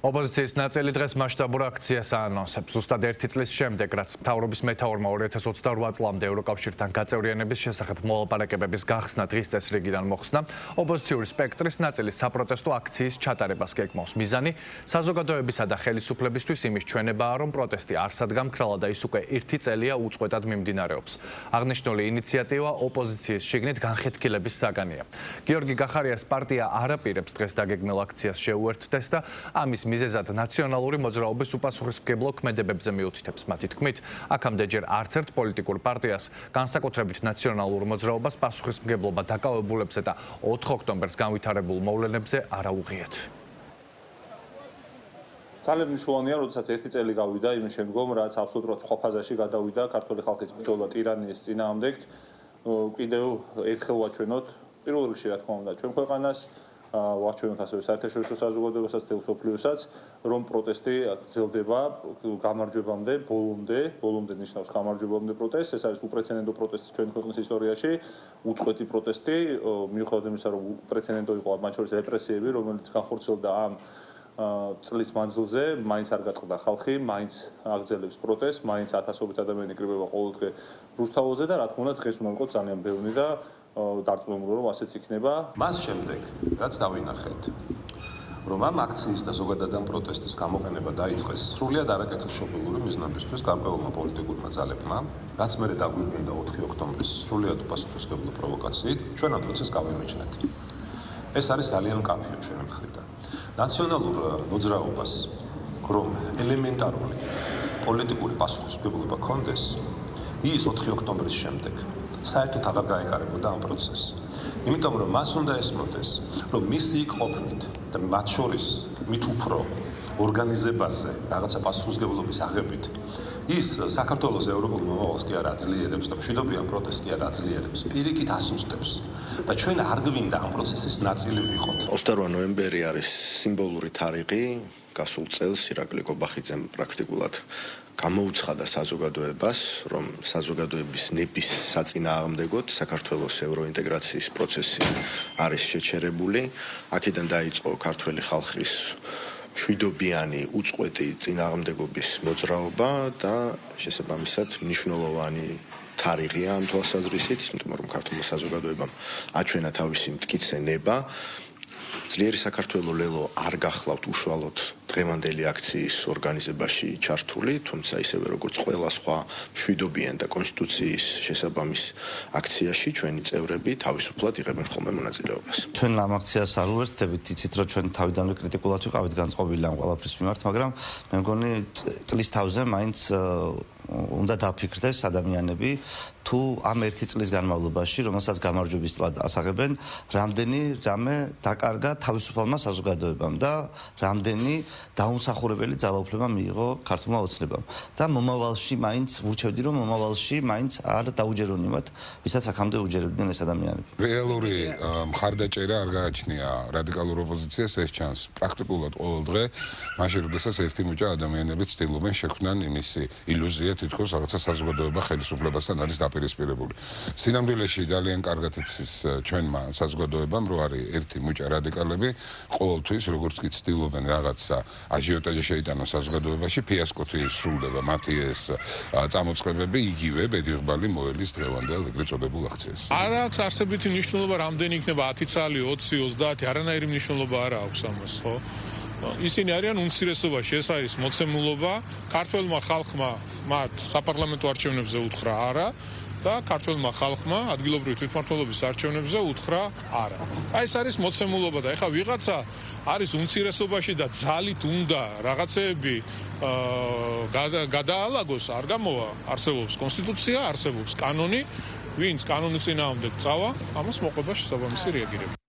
ოპოზიციის ნაწილი დღეს მასშტაბურ აქციას აანონსებს. ზუსტად 1 წლის შემდეგ, რაც მთავრობის მეთაურმა 2028 წლამდე ევროკავშირთან გაწევრიანების შესახებ მოლაპარაკებების გახსნა დღის წესრიგიდან მოხსნა, ოპოზიციური სპექტრის ნაწილი საპროტესტო აქციის ჩატარებას გეგმავს. მიზანი საზოგადოებისა და ხელისუფლებისთვის იმის ჩვენებაა, რომ პროტესტი არ სადგამქრალა და ის უკვე 1 წელია უწყვეტად მიმდინარეობს. აღნიშნული ინიციატივა ოპოზიციის შიგნით განხეთქილების საგანია. გიორგი გახარიას პარტია არ აპირებს დღეს დაგეგმილ აქციას შეუერთდეს და ამის მიზეზად ნაციონალური მოძრაობის უპასუხისმგებლო ქმედებებზე მიუთითებს. მათი თქმით, აქამდე ჯერ არც ერთ პოლიტიკურ პარტიას, განსაკუთრებით ნაციონალურ მოძრაობას პასუხისმგებლობა დაკავებულებზე და 4 ოქტომბერს განვითარებულ მოვლენებზე არ აუღიათ. ძალიან მნიშვნელოვანია, როდესაც 1 წელი გავიდა იმის შემდგომ, რაც აბსოლუტურად სხვა ფაზაში გადავიდა ქართული ხალხის ბრძოლა ტირანიის წინააღმდეგ, კიდევ ერთხელ ვაჩვენოთ პირველ რიგში, რა თქმა უნდა, ჩვენ ქვეყანას ვაჩვენოთ ასევე საერთაშორისო საზოგადოებასაც, თელესოფლიოსაც, რომ პროტესტი გრძელდება გამარჯვებამდე, ბოლომდე ნიშნავს გამარჯვებამდე პროტესტს. ეს არის უპრეცედენტო პროტესტი ჩვენი ქვეყნის ისტორიაში, უწყვეტი პროტესტი, მიუხედავად იმისა, რომ უპრეცედენტო იყო მათ შორის რეპრესიები, რომელიც განხორციელდა ამ წლის მანძილზე, მაინც არ გაწყდა ხალხი, მაინც აგრძელებს პროტესტს, მაინც ათასობით ადამიანი იკრიბება ყოველდღე რუსთაველზე და რა თქმა უნდა დღეს უნდა ვიყოთ ძალიან ბევრი და დარწმუნებული რომ ასეც იქნება. მას შემდეგ, რაც დავინახეთ, რომ ამ აქციის და ზოგადად ამ პროტესტის გამოყენება დაიწყეს სრულიად არაკეთილშობილური მიზნებისთვის გარკვეულმა პოლიტიკურმა ძალებმა, რაც მერე დაგვირგვინდა 4 ოქტომბრის სრულიად უპასუხისმგებლო პროვოკაციით, ჩვენ ამ პროცესს გავემეჩნეთ. ეს არის ძალიან მკაფიო ჩვენი მხრიდან. ნაციონალურ მოძრაობას, რომ ელემენტარული პოლიტიკური პასუხისმგებლობა ჰქონდეს, ის 4 ოქტომბრის შემდეგ საერთოდ აღარ გაეკარებოდა ამ პროცესს. იმიტომ რომ მას უნდა ესმოდეს, რომ მისი იქ ყოფნით და მათ შორის მით უფრო ორგანიზებაზე რაღაცა პასუხისმგებლობის აღებით ის საქართველოს ევროპულ მომავალს კი არ აძლიერებს და მშვიდობიან პროტესტს კი არ აძლიერებს, პირიქით ასუსტებს და ჩვენ არ გვინდა ამ პროცესის ნაწილი ვიყოთ. 28 ნოემბერი არის სიმბოლური თარიღი. გასულ წელს ირაკლი კობახიძემ პრაქტიკულად გამოუცხადა საზოგადოებას, რომ საზოგადოების ნების საწინააღმდეგოდ საქართველოს ევროინტეგრაციის პროცესი არის შეჩერებული. აქედან დაიწყო ქართველი ხალხის მშვიდობიანი უწყვეტი წინააღმდეგობის მოძრაობა და შესაბამისად მნიშვნელოვანი თარიღია ამ თვალსაზრისით, იმიტომ რომ ქართულმა საზოგადოებამ აჩვენა თავისი მტკიცე ნება. ძლიერი საქართველო ლელო არ გახლავთ უშუალოდ დღევანდელი აქციის ორგანიზებაში ჩართული, თუმცა ისევე როგორც ყველა სხვა მშვიდობიან და კონსტიტუციის შესაბამის აქციაში ჩვენი წევრები თავისუფლად იღებენ ხოლმე მონაწილეობას. ჩვენ ამ აქციას არ უერთდებით, იცით რომ ჩვენ თავიდანვე კრიტიკულად ვიყავით განწყობილი ამ ყველაფრის მიმართ, მაგრამ მე მგონი წლის თავზე მაინც უნდა დაფიქრდეს ადამიანები თუ ამ 1 წლის განმავლობაში, რომელსაც გამარჯვების წლად ასაღებენ, რამდენი რამე დაკარგა თავისუფალმა საზოგადოებამ და რამდენი დაუმსახურებელი ძალაუფლება მიიღო ქართულმა ოცნებამ. და მომავალში მაინც ვურჩევდი, რომ მომავალში მაინც არ დაუჯერონ იმათ, ვისაც აქამდე უჯერებდნენ ეს ადამიანები. რეალური მხარდაჭერა არ გააჩნია რადიკალურ ოპოზიციას, ეს ჩანს პრაქტიკულად ყოველ დღე, მაშინ როდესაც ერთი მუჭა ადამიანები ცდილობენ შექმნან იმისი ილუზია, თითქოს რაღაცა საზოგადოება ხელისუფლებასთან არის დაპირისპირებული. სინამდვილეში ძალიან კარგად იცის ჩვენმა საზოგადოებამ, რომ არის ერთი მუჭა რადიკალები, ყოველთვის როგორც კი ცდილობენ რაღაცა აჟიოტაჟი შეიტანოს საზოგადოებაში, ფიასკოთი სრულდება მათი ეს წამოწყებები იგივე ბედიღბალი მოელის დღევანდელ ეგრეთ წოდებულ აქციას. არ აქვს არსებითი მნიშვნელობა, რამდენი იქნება 10 წალი, 20, 30, არანაირი მნიშვნელობა არ აქვს ამას, ხო? ისინი არიან უმცირესობაში, ეს არის მოცემულობა, ქართველმა ხალხმა მათ საპარლამენტო არჩევნებზე უთხრა არა და ქართველმა ხალხმა ადგილობრივი თვითმმართველობის არჩევნებზე უთხრა არა. აი ეს არის მოცემულობა და ეხლა ვიღაცა არის უმცირესობაში და ძალით უნდა რაღაცეები გადაალაგოს, არ გამოვა. არსებობს კონსტიტუცია, არსებობს კანონი, ვინც კანონის წინააღმდეგ წავა, ამას მოყვება შესაბამისი რეაგირება.